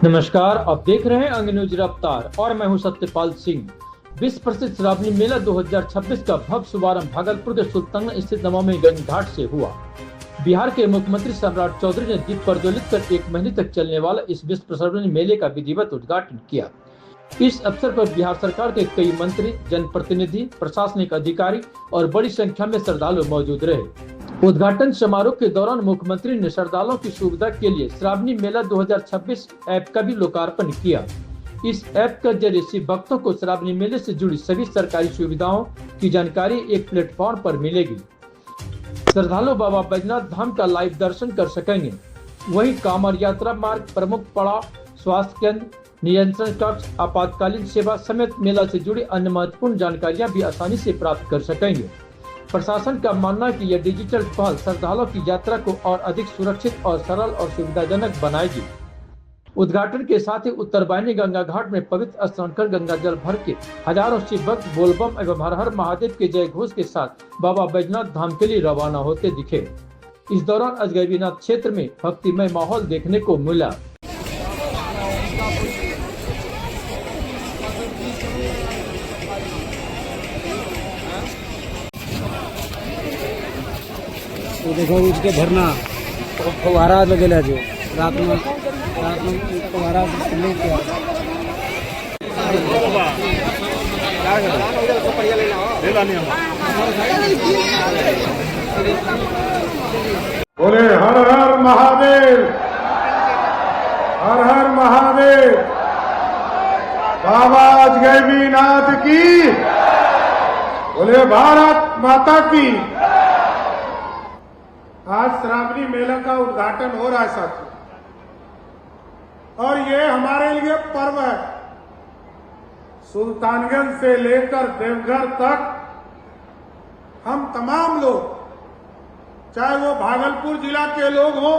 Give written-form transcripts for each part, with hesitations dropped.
नमस्कार, आप देख रहे हैं अंग न्यूज रफ्तार और मैं हूं सत्यपाल सिंह। विश्व प्रसिद्ध श्रावणी मेला 2026 का भव्य शुभारंभ भागलपुर के सुल्तानगंज स्थित नमामि गंगे घाट से हुआ। बिहार के मुख्यमंत्री सम्राट चौधरी ने दीप प्रज्वलित कर 1 महीने तक चलने वाला इस विश्व श्रावणी मेले का विधिवत उद्घाटन किया। इस अवसर पर बिहार सरकार के कई मंत्री, जनप्रतिनिधि, प्रशासनिक अधिकारी और बड़ी संख्या में श्रद्धालु मौजूद रहे। उद्घाटन समारोह के दौरान मुख्यमंत्री ने श्रद्धालुओं की सुविधा के लिए श्रावणी मेला 2026 ऐप का भी लोकार्पण किया। इस ऐप के जरिए शिव भक्तों को श्रावणी मेले से जुड़ी सभी सरकारी सुविधाओं की जानकारी एक प्लेटफॉर्म पर मिलेगी। श्रद्धालु बाबा बैजनाथ धाम का लाइव दर्शन कर सकेंगे। वहीं कांवड़ यात्रा मार्ग, प्रमुख पड़ाव, स्वास्थ्य केंद्र, नियंत्रण कक्ष, आपातकालीन सेवा समेत मेला से जुड़ी अन्य महत्वपूर्ण जानकारियां भी आसानी से प्राप्त कर सकेंगे। प्रशासन का मानना है कि यह डिजिटल पहल श्रद्धालुओं की यात्रा को और अधिक सुरक्षित और सरल और सुविधाजनक बनाएगी। उद्घाटन के साथ ही उत्तर वाहिनी गंगा घाट में पवित्र स्नान कर गंगा जल भर के हजारों शिव भक्त बोलबम एवं हर हर महादेव के जय घोष के साथ बाबा बैजनाथ धाम के लिए रवाना होते दिखे। इस दौरान अजगैबीनाथ क्षेत्र में भक्तिमय माहौल देखने को मिला। तो देखो उसके भरना फवारा लगेला जो रात में फवारा लेके बोले हर हर महादेव, हर हर महादेव, बाबा अजगैबीनाथ की, बोले भारत माता की। आज श्रावणी मेला का उद्घाटन हो रहा है साथियों, और ये हमारे लिए पर्व है। सुल्तानगंज से लेकर देवघर तक हम तमाम लोग, चाहे वो भागलपुर जिला के लोग हो,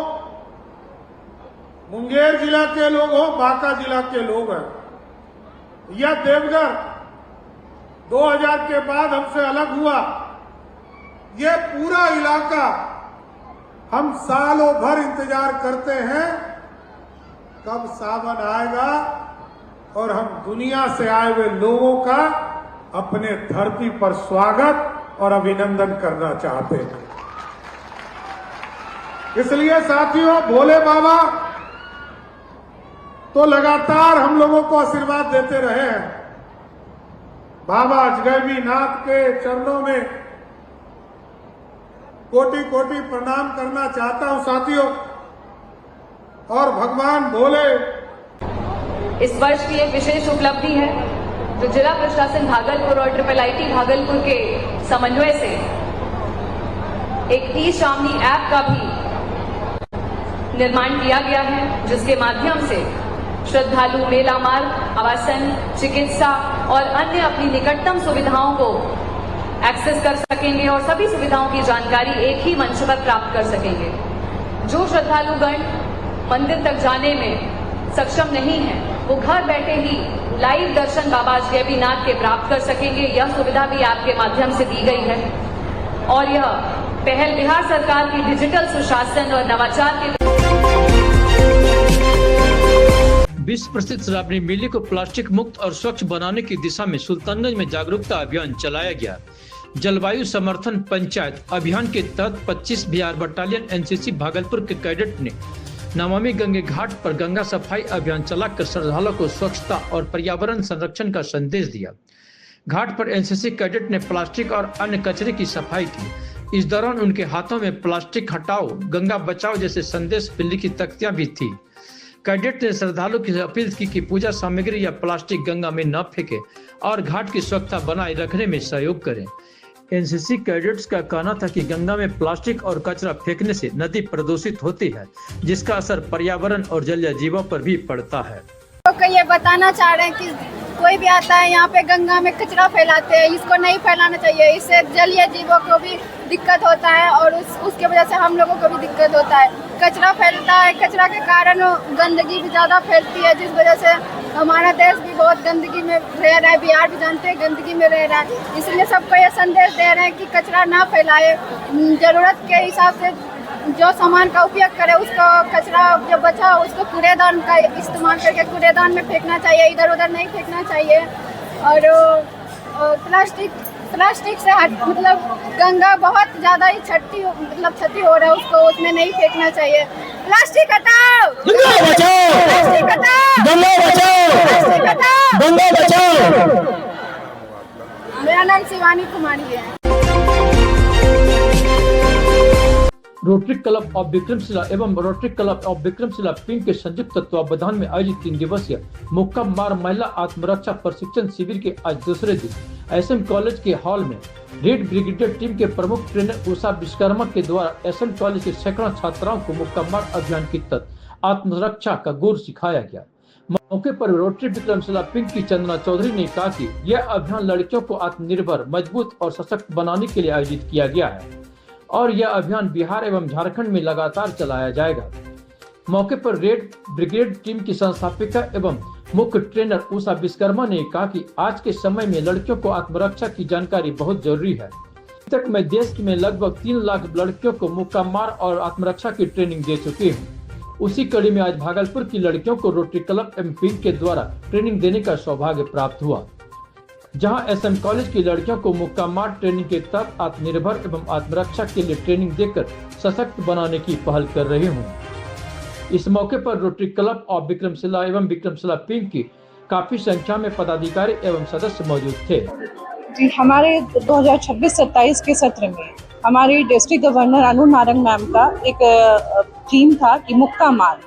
मुंगेर जिला के लोग हो, बांका जिला के लोग हैं, या देवघर 2000 के बाद हमसे अलग हुआ, ये पूरा इलाका हम सालों भर इंतजार करते हैं कब सावन आएगा और हम दुनिया से आए हुए लोगों का अपने धरती पर स्वागत और अभिनंदन करना चाहते हैं। इसलिए साथियों, भोले बाबा तो लगातार हम लोगों को आशीर्वाद देते रहे हैं। बाबा अजगैबीनाथ के चरणों में कोटि कोटि प्रणाम करना चाहता हूं साथियों। और भगवान भोले, इस वर्ष की एक विशेष उपलब्धि है जो जिला प्रशासन भागलपुर और IIIT भागलपुर के समन्वय से एक ई-श्रावणी ऐप का भी निर्माण किया गया है, जिसके माध्यम से श्रद्धालु मेला मार्ग, आवासन, चिकित्सा और अन्य अपनी निकटतम सुविधाओं को एक्सेस कर सकेंगे और सभी सुविधाओं की जानकारी एक ही मंच पर प्राप्त कर सकेंगे। जो श्रद्धालुगण मंदिर तक जाने में सक्षम नहीं है, वो घर बैठे ही लाइव दर्शन बाबा अजगैबीनाथ के प्राप्त कर सकेंगे। यह सुविधा भी आपके माध्यम से दी गई है और यह पहल बिहार सरकार की डिजिटल सुशासन और नवाचार के विश्व प्रसिद्ध श्रावणी मेले को प्लास्टिक मुक्त और स्वच्छ बनाने की दिशा में सुल्तानगंज में जागरूकता अभियान चलाया गया। जलवायु समर्थन पंचायत अभियान के तहत 25 बिहार बटालियन NCC भागलपुर के कैडेट ने नमामि गंगे घाट पर गंगा सफाई अभियान चलाकर श्रद्धालुओं को स्वच्छता और पर्यावरण संरक्षण का संदेश दिया। घाट पर NCC कैडेट ने प्लास्टिक और अन्य कचरे की सफाई की। इस दौरान उनके हाथों में प्लास्टिक हटाओ, गंगा बचाओ जैसे संदेश बिल्ली की तख्तियां भी थी। कैडेट ने श्रद्धालु की अपील की कि पूजा सामग्री या प्लास्टिक गंगा में न फेंके और घाट की स्वच्छता बनाए रखने में सहयोग करें। NCC कैडेट्स का कहना था कि गंगा में प्लास्टिक और कचरा फेंकने से नदी प्रदूषित होती है, जिसका असर पर्यावरण और जलीय जीवों पर भी पड़ता है। तो ये बताना चाह रहे हैं कि कोई भी आता है यहाँ पे गंगा में कचरा फैलाते हैं, इसको नहीं फैलाना चाहिए। इससे जलीय जीवों को भी दिक्कत होता है और उसके वजह से हम लोगों को भी दिक्कत होता है। कचरा फैलता है, कचरा के कारण गंदगी भी ज़्यादा फैलती है, जिस वजह से हमारा देश भी बहुत गंदगी में रह रहा है। बिहार भी जानते हैं गंदगी में रह रहा है। इसलिए सबको ये संदेश दे रहे हैं कि कचरा ना फैलाए, ज़रूरत के हिसाब से जो सामान का उपयोग करे उसको कचरा जो बचा उसको कूड़ेदान का इस्तेमाल करके कूड़ेदान में फेंकना चाहिए, इधर उधर नहीं फेंकना चाहिए। और प्लास्टिक से मतलब गंगा बहुत ज़्यादा ही क्षति हो रहा है, उसको उसमें नहीं फेंकना चाहिए। प्लास्टिक हटाओ, प्लास्टिक हटाओ, प्लास्टिक हटाओ। मेरा नाम शिवानी कुमारी है। रोटरी क्लब ऑफ विक्रमशिला एवं rotary club of Vikramshila pink के संयुक्त तत्वावधान में आयोजित 3 दिवसीय मुक्का मार महिला आत्मरक्षा प्रशिक्षण शिविर के आज दूसरे दिन एसएम कॉलेज के हॉल में रेड ब्रिगेड टीम के प्रमुख ट्रेनर उषा विश्वकर्मा के द्वारा एसएम कॉलेज के सैकड़ों छात्राओं को मुक्का मार अभियान के तहत आत्मरक्षा का गुर सिखाया गया। मौके पर रोटरी विक्रमशिला पिंक की चंदना चौधरी ने कहा कि यह अभियान लड़कियों को आत्मनिर्भर, मजबूत और सशक्त बनाने के लिए आयोजित किया गया है और यह अभियान बिहार एवं झारखंड में लगातार चलाया जाएगा। मौके पर रेड ब्रिगेड टीम की संस्थापिका एवं मुख्य ट्रेनर उषा विश्वकर्मा ने कहा कि आज के समय में लड़कियों को आत्मरक्षा की जानकारी बहुत जरूरी है। अभी तक मैं देश में लगभग 3 लाख लड़कियों को मुक्का मार और आत्मरक्षा की ट्रेनिंग दे चुकी हूँ। उसी कड़ी में आज भागलपुर की लड़कियों को रोटरी क्लब एवं पिंक के द्वारा ट्रेनिंग देने का सौभाग्य प्राप्त हुआ, जहां एसएम कॉलेज की लड़कियों को मुक्का मार ट्रेनिंग के तहत आत्मनिर्भर एवं आत्मरक्षा के लिए ट्रेनिंग देकर सशक्त बनाने की पहल कर रही हूं। इस मौके पर रोटरी क्लब ऑफ विक्रमशिला एवं विक्रमशिला पिंक की काफी संख्या में पदाधिकारी एवं सदस्य मौजूद थे। जी, हमारे 2026-27 के सत्र में हमारी डिस्ट्रिक्ट गवर्नर अनु नारंग मैम का एक थीम था कि मुक्का मार,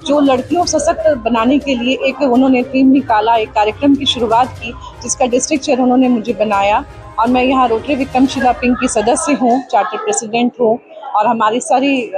जो लड़कियों सशक्त बनाने के लिए एक उन्होंने थीम निकाला, एक कार्यक्रम की शुरुआत की जिसका डिस्ट्रिक्ट चेयर उन्होंने मुझे बनाया और मैं यहाँ रोटरी विक्रमशिला पिंक की सदस्य हूँ, चार्टर प्रेसिडेंट हूँ और हमारी सारी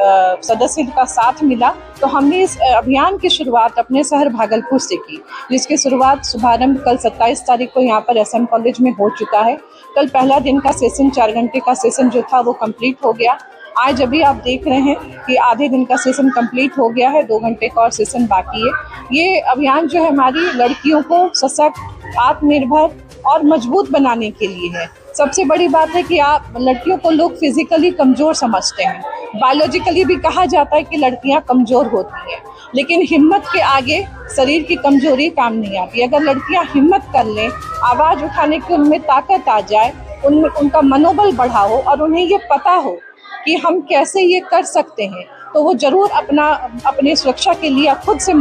सदस्य का साथ मिला तो हमने इस अभियान की शुरुआत अपने शहर भागलपुर से की, जिसकी शुभारंभ कल 27 तारीख को यहाँ पर एसएम कॉलेज में हो चुका है। कल पहला दिन का सेशन 4 घंटे का सेशन जो था वो कंप्लीट हो गया। आज अभी आप देख रहे हैं कि आधे दिन का सेशन कंप्लीट हो गया है, 2 घंटे का और सेशन बाकी है। ये अभियान जो है हमारी लड़कियों को सशक्त, आत्मनिर्भर और मजबूत बनाने के लिए है। सबसे बड़ी बात है कि आप लड़कियों को लोग फिजिकली कमज़ोर समझते हैं, बायोलॉजिकली भी कहा जाता है कि लड़कियां कमज़ोर होती हैं, लेकिन हिम्मत के आगे शरीर की कमज़ोरी काम नहीं आती। अगर लड़कियां हिम्मत कर लें, आवाज़ उठाने की उनमें ताकत आ जाए, उनमें उनका मनोबल बढ़ा हो और उन्हें ये पता हो कि हम कैसे ये कर सकते हैं, तो वो ज़रूर अपनी सुरक्षा के लिए खुद से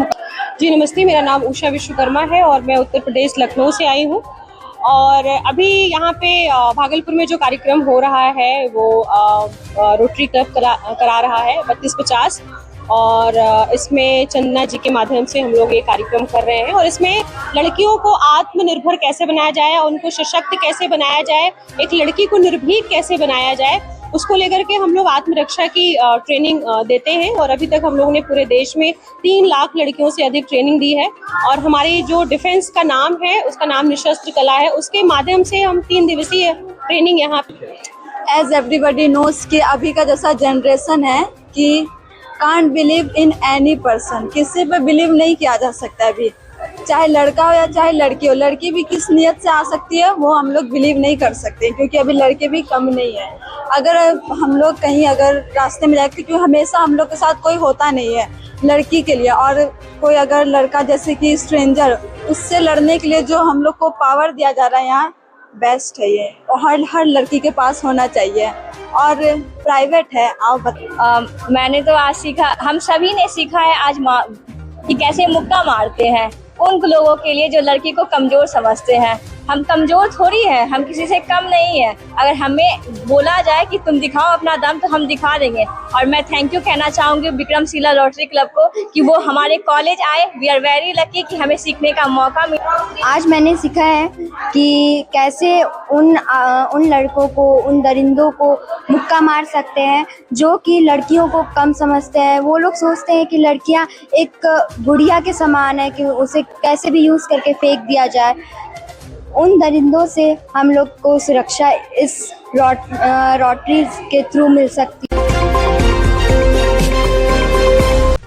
जी नमस्ते, मेरा नाम उषा विश्वकर्मा है और मैं उत्तर प्रदेश लखनऊ से आई हूँ। और अभी यहाँ पे भागलपुर में जो कार्यक्रम हो रहा है वो रोटरी क्लब करा रहा है 3250 और इसमें चंदना जी के माध्यम से हम लोग ये कार्यक्रम कर रहे हैं और इसमें लड़कियों को आत्मनिर्भर कैसे बनाया जाए, उनको सशक्त कैसे बनाया जाए, एक लड़की को निर्भीक कैसे बनाया जाए, उसको लेकर के हम लोग आत्मरक्षा की ट्रेनिंग देते हैं। और अभी तक हम लोगों ने पूरे देश में 3 लाख लड़कियों से अधिक ट्रेनिंग दी है और हमारी जो डिफेंस का नाम है उसका नाम निशस्त्र कला है, उसके माध्यम से हम 3 दिवसीय ट्रेनिंग यहाँ पे। एज एवरीबडी नोस कि अभी का जैसा जनरेशन है कि can't believe in any person, किसी पे बिलीव नहीं किया जा सकता है अभी, चाहे लड़का हो या चाहे लड़की हो। लड़की भी किस नियत से आ सकती है वो हम लोग बिलीव नहीं कर सकते क्योंकि अभी लड़के भी कम नहीं है। अगर हम लोग कहीं अगर रास्ते में जाते, क्योंकि हमेशा हम लोग के साथ कोई होता नहीं है लड़की के लिए, और कोई अगर लड़का जैसे कि स्ट्रेंजर, उससे लड़ने के लिए जो हम लोग को पावर दिया जा रहा है यहाँ बेस्ट है ये, और हर लड़की के पास होना चाहिए और प्राइवेट है। आप मैंने तो आज सीखा, हम सभी ने सीखा है आज कि कैसे मुक्का मारते हैं उन लोगों के लिए जो लड़की को कमजोर समझते हैं। हम कमजोर थोड़ी है, हम किसी से कम नहीं है। अगर हमें बोला जाए कि तुम दिखाओ अपना दम तो हम दिखा देंगे। और मैं थैंक यू कहना चाहूँगी विक्रमशिला रोटरी क्लब को कि वो हमारे कॉलेज आए। वी आर वेरी लकी कि हमें सीखने का मौका मिला। आज मैंने सीखा है कि कैसे उन लड़कों को, उन दरिंदों को मुक्का मार सकते हैं जो कि लड़कियों को कम समझते हैं। वो लोग सोचते हैं कि लड़कियां एक गुड़िया के समान है कि उसे कैसे भी यूज़ करके फेंक दिया जाए। उन दरिंदों से हम लोग को सुरक्षा इस रोटरी के थ्रू मिल सकती है।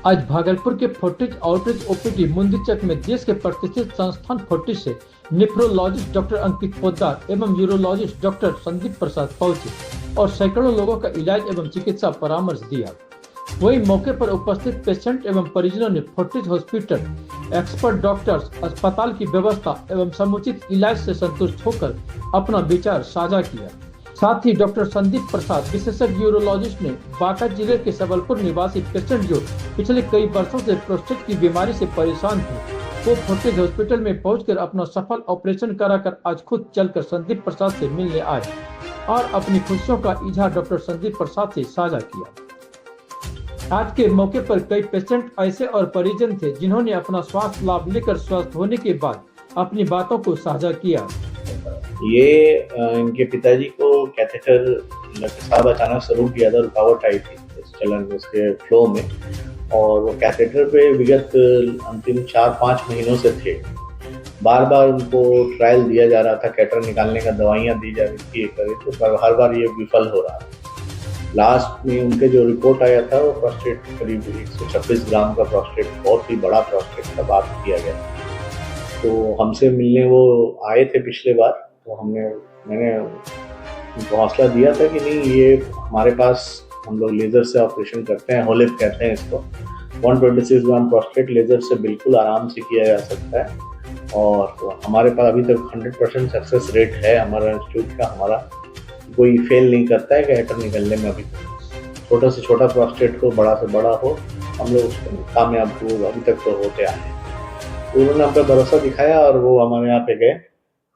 आज भागलपुर के फोर्टिज आउटरीच ओपीडी मुंदीचक में देश के प्रतिष्ठित संस्थान फोर्टिज से नेफ्रोलॉजिस्ट डॉक्टर अंकित पोद्दार एवं यूरोलॉजिस्ट डॉक्टर संदीप प्रसाद पहुंचे और सैकड़ों लोगों का इलाज एवं चिकित्सा परामर्श दिया। वहीं मौके पर उपस्थित पेशेंट एवं परिजनों ने फोर्टिस हॉस्पिटल, एक्सपर्ट डॉक्टर्स, अस्पताल की व्यवस्था एवं समुचित इलाज से संतुष्ट होकर अपना विचार साझा किया। साथ ही डॉक्टर संदीप प्रसाद, विशेषज्ञ यूरोलॉजिस्ट ने बांका जिले के सबलपुर निवासी पेशेंट जो पिछले कई वर्षों से प्रोस्टेट की बीमारी से परेशान थे, वो फोर्टिस हॉस्पिटल में पहुंचकर अपना सफल ऑपरेशन कराकर आज खुद चलकर संदीप प्रसाद से मिलने आए और अपनी खुशियों का इजहार डॉक्टर संदीप प्रसाद से साझा किया। आज के मौके पर कई पेशेंट ऐसे और परिजन थे जिन्होंने अपना स्वास्थ्य लाभ लेकर स्वस्थ होने के बाद अपनी बातों को साझा किया। ये इनके पिताजी को कैथेटर पेशाब अचानक से रुक गया था, रुकावट आई थी इस चलन में, इसके फ्लो में, और वो कैथेटर पे विगत अंतिम 4-5 महीनों से थे। बार बार उनको ट्रायल दिया जा रहा था, कैथेटर निकालने का दवाइयाँ दी जा रही थी, पर हर बार ये विफल हो रहा था। लास्ट में उनके जो रिपोर्ट आया था वो प्रोस्टेट करीब 126 ग्राम का प्रोस्टेट, बहुत ही बड़ा प्रोस्टेट का बात किया गया। तो हमसे मिलने वो आए थे पिछले बार, तो मैंने उनको हौसला दिया था कि नहीं, ये हमारे पास हम लोग लेज़र से ऑपरेशन करते हैं, होलिप कहते हैं इसको। 126 ग्राम प्रोस्टेट लेज़र से बिल्कुल आराम से किया जा सकता है और हमारे पास अभी तक 100% सक्सेस रेट है हमारा इंस्टीट्यूट का। हमारा कोई फेल नहीं करता है कैथेटर निकलने में। अभी छोटा से छोटा प्रोस्टेट हो, बड़ा से बड़ा हो, हम लोग उसको कामयाब हो अभी तक तो होते आए हैं। तो उन्होंने हम पे भरोसा दिखाया और वो हमारे यहाँ पे गए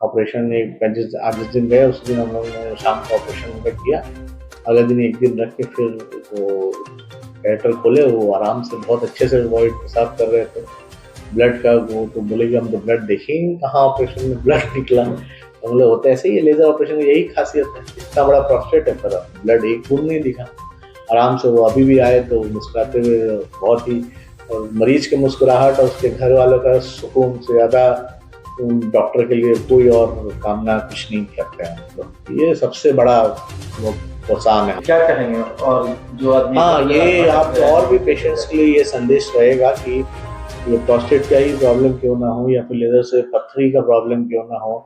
ऑपरेशन। जिस दिन गए उस दिन हम लोगों ने शाम को ऑपरेशन उनका किया। अगले दिन एक दिन रख के फिर वो कैथेटर खोले, वो आराम से बहुत अच्छे से वॉइड पेशाब कर रहे थे। ब्लड का वो तो बोले कि हम तो ब्लड देखेंगे कहाँ ऑपरेशन में ब्लड निकला। तो बोले होता ऐसे ही, लेजर ऑपरेशन में यही खासियत है, इतना बड़ा प्रोस्टेट है पर ब्लड एक बूंद नहीं दिखा। आराम से वो अभी भी आए तो मुस्कुराते हुए, बहुत ही मरीज के मुस्कुराहट और उसके घर वालों का सुकून से ज़्यादा डॉक्टर के लिए कोई और कामना कुछ नहीं करते हैं। तो ये सबसे बड़ा वो प्रोत्साहन है। क्या कहेंगे और जो आदमी, हाँ, ये आप और भी पेशेंट्स के लिए ये संदेश रहेगा कि ये प्रोस्टेट का ही प्रॉब्लम क्यों ना हो या फिर लेजर से पथरी का प्रॉब्लम क्यों ना हो,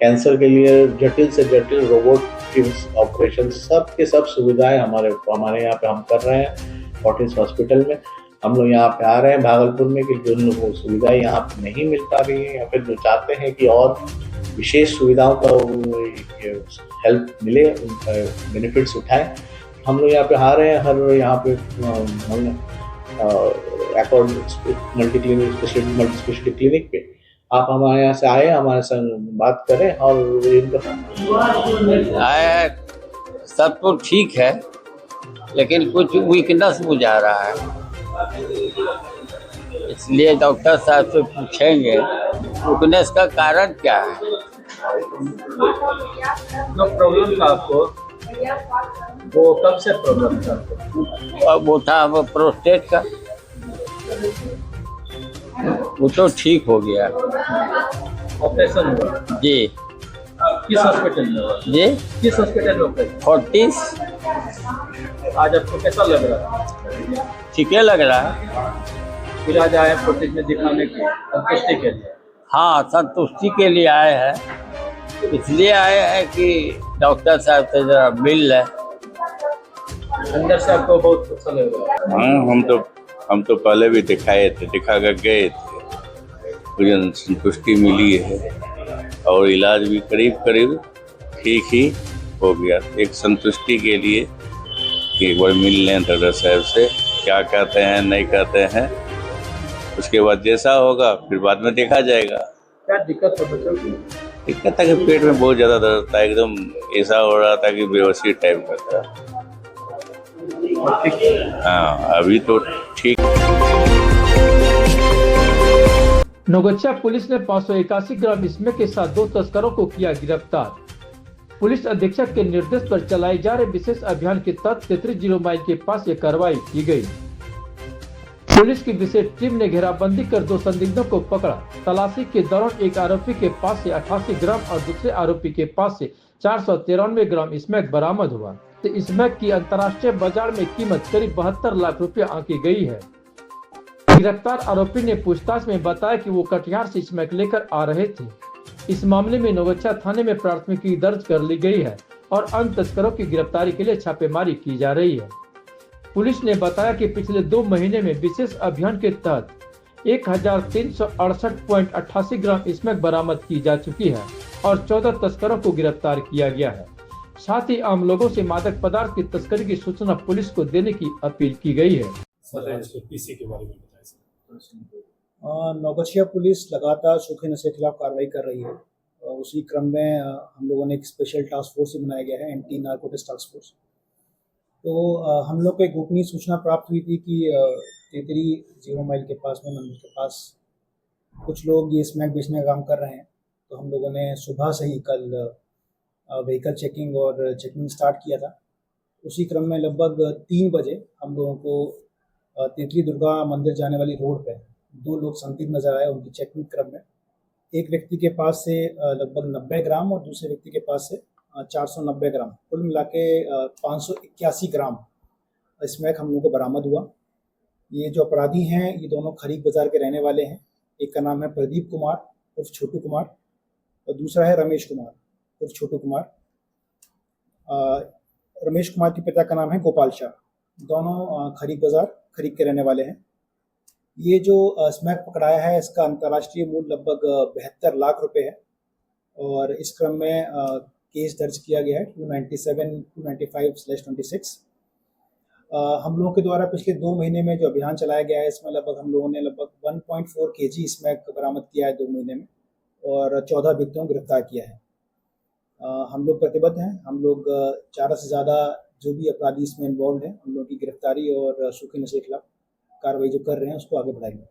कैंसर के लिए जटिल से जटिल रोबोटिक ऑपरेशन, सब के सब सुविधाएं हमारे यहाँ पे हम कर रहे हैं फोर्टिस हॉस्पिटल में। हम लोग यहाँ पे आ रहे हैं भागलपुर में कि जो लोगों को सुविधाएं यहाँ पे नहीं मिल पा रही है या फिर जो चाहते हैं कि और विशेष सुविधाओं का हेल्प मिले, उनका बेनिफिट्स उठाएं, हम लोग यहाँ पे आ रहे हैं। हर यहाँ पे अकॉर्ड मल्टी स्पेशलिटी क्लिनिक पे आप हमारे यहाँ से आए, हमारे संग बात करें और आया सब तो ठीक है लेकिन कुछ वीकनेस बुझा रहा है, इसलिए डॉक्टर साहब से पूछेंगे वीकनेस का कारण क्या है। जो प्रॉब्लम था आपको, वो कब से प्रॉब्लम था आपको? और वो था वो प्रोस्टेट का, वो तो ठीक हो गया। ऑपरेशन हुआ जी। किस हॉस्पिटल में हुआ? जी, किस हॉस्पिटल में ऑपरेशन? फोर्टिस। आज आपको कैसा लग रहा है? ठीक है लग रहा है। फिर आज आए फोर्टिस में दिखाने के संतुष्टि के लिए? हाँ, संतुष्टि के लिए आए हैं, इसलिए आए हैं कि डॉक्टर साहब से जरा मिल लें। अंदर से आपको बहुत अच्छा लग रहा है? हाँ, हम तो पहले भी दिखाए थे, दिखा कर गए थे, मुझे संतुष्टि मिली है और इलाज भी करीब करीब ठीक ही हो गया। एक संतुष्टि के लिए कि एक बार मिल लें डॉक्टर साहब से, क्या कहते हैं नहीं कहते हैं, उसके बाद जैसा होगा फिर बाद में देखा जाएगा। क्या दिक्कत है बच्चों की? दिक्कत था कि पेट में बहुत ज़्यादा दर्द था, एकदम ऐसा हो रहा था कि बेहोशी टाइप का था। हाँ, अभी तो ठीक। नौगछिया पुलिस ने 581 ग्राम स्मैक के साथ 2 तस्करों को किया गिरफ्तार। पुलिस अधीक्षक के निर्देश पर चलाए जा रहे विशेष अभियान के तहत 33 माइल के पास ये कार्रवाई की गई। पुलिस की विशेष टीम ने घेराबंदी कर 2 संदिग्धों को पकड़ा। तलाशी के दौरान एक आरोपी के पास से 88 ग्राम और दूसरे आरोपी के पास से 493 ग्राम स्मैक बरामद हुआ। स्मैक की अंतर्राष्ट्रीय बाजार में कीमत करीब 72 लाख रुपए आंकी गई है। गिरफ्तार आरोपी ने पूछताछ में बताया कि वो कटिहार से स्मैक लेकर आ रहे थे। इस मामले में नौगछिया थाने में प्राथमिकी दर्ज कर ली गई है और अन्य तस्करों की गिरफ्तारी के लिए छापेमारी की जा रही है। पुलिस ने बताया कि पिछले 2 महीने में विशेष अभियान के तहत 1368.88 ग्राम स्मैक बरामद की जा चुकी है और 14 तस्करों को गिरफ्तार किया गया है। साथ ही आम लोगों से मादक पदार्थ की तस्करी की सूचना पुलिस को देने की अपील की गई है। पीसी के बारे में बताइए। नौगछिया पुलिस लगातार सूखे नशे के खिलाफ कार्रवाई कर रही है। उसी क्रम में हम लोगों ने एक स्पेशल टास्क फोर्स भी बनाया गया है, एंटी नारकोटिक्स टास्क फोर्स। तो हम लोग को एक गोपनीय सूचना प्राप्त हुई थी कि तेतरी 0 माइल के पास में मंदिर के पास कुछ लोग ये स्मैक बेचने का काम कर रहे हैं। तो हम लोगों ने सुबह से ही कल व्हीकल चेकिंग और चेकिंग स्टार्ट किया था। उसी क्रम में लगभग 3 बजे हम लोगों को तेतरी दुर्गा मंदिर जाने वाली रोड पे 2 लोग संदिग्ध नजर आए। उनकी चेकिंग क्रम में एक व्यक्ति के पास से लगभग 90 ग्राम और दूसरे व्यक्ति के पास से 490 ग्राम, कुल मिला के 581 ग्राम स्मैक हम लोगों को बरामद हुआ। ये जो अपराधी हैं ये दोनों खरीक बाजार के रहने वाले हैं। एक का नाम है प्रदीप कुमार उर्फ छोटू कुमार और दूसरा है रमेश कुमार उर्फ छोटू कुमार। रमेश कुमार के पिता का नाम है गोपाल शाह। दोनों खरीक बाजार खरीक के रहने वाले हैं। ये जो स्मैक पकड़ाया है इसका अंतर्राष्ट्रीय मूल्य लगभग 72 लाख रुपए है और इस क्रम में केस दर्ज किया गया है 297/295/26। हम लोगों के द्वारा पिछले 2 महीने में जो अभियान चलाया गया है इसमें लगभग हम लोगों ने लगभग 1.4 kg स्मैक बरामद किया है 2 महीने में और 14 व्यक्तियों को गिरफ्तार किया है। हम लोग प्रतिबद्ध हैं। हम लोग ज़्यादा से ज़्यादा जो भी अपराधी इसमें इन्वॉल्व हैं उन लोगों की गिरफ्तारी और सूखे नशे के खिलाफ कार्रवाई जो कर रहे हैं उसको आगे बढ़ाएंगे।